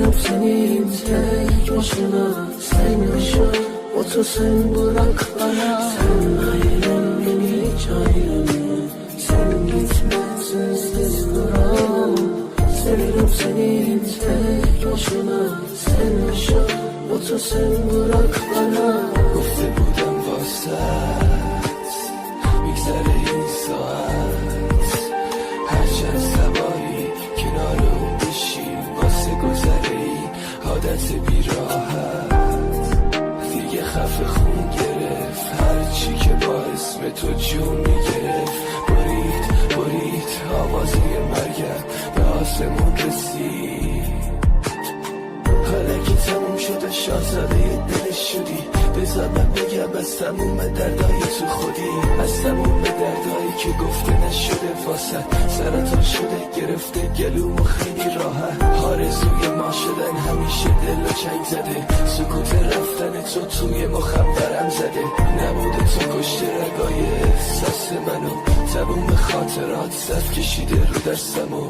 Seviyorum seni tek başına. Sen yaşa, otur sen bırak bana. Sen ayrıl beni hiç ayrılma. Sen gitme sensiz duramam. Seviyorum seni tek başına. Sen yaşa, otur sen bırak bana. گفته بودم واسط میگذره این ساعت هرچند سواری کنار اون بشیم واسه گذره ای عادت بیراحت دیگه خفه خون گرفت هرچی که با اسم تو جون میگرفت برید آوازه مرگم به آسمون رسید حالا که تموم شده شاهزاده دلش شدی بذار من بگم از تموم دردای تو خودی از تموم دردایی که گفته نشده واسه سرطان شده گرفته گلومو خیلی راحت آرزوی ما شدن همیشه دل و چنگ زده سکوت رفتن تو توی مخم برم زده نبوده تو کشته رگای احساس منو تموم خاطرات صف کشیده رو دستمو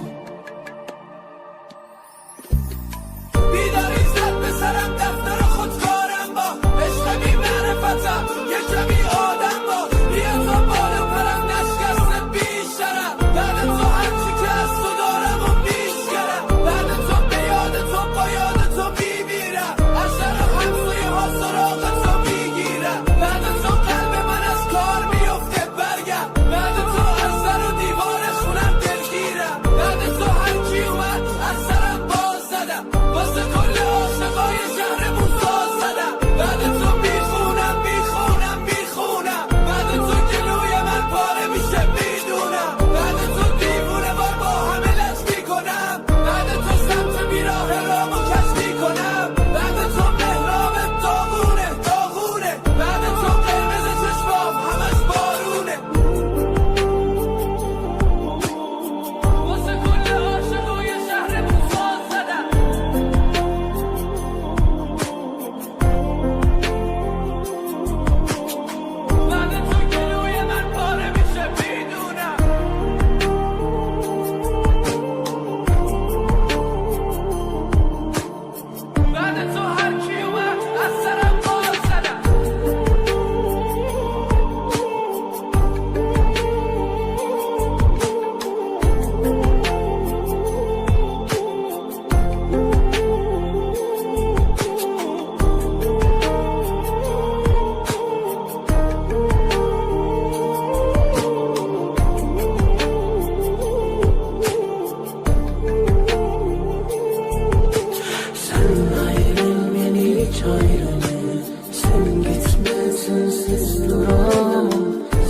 Sen gitme sensiz duramam.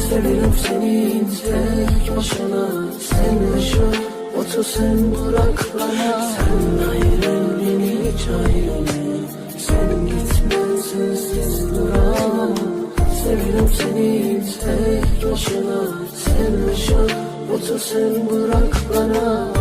Seviyorum seni tek başına. Sen yaşa, otur sen bırak bana. Sen ayrıl beni hiç ayrılma. Sen gitme sensiz duramam. Seviyorum seni tek başına. Sen yaşa, otur sen bırak bana.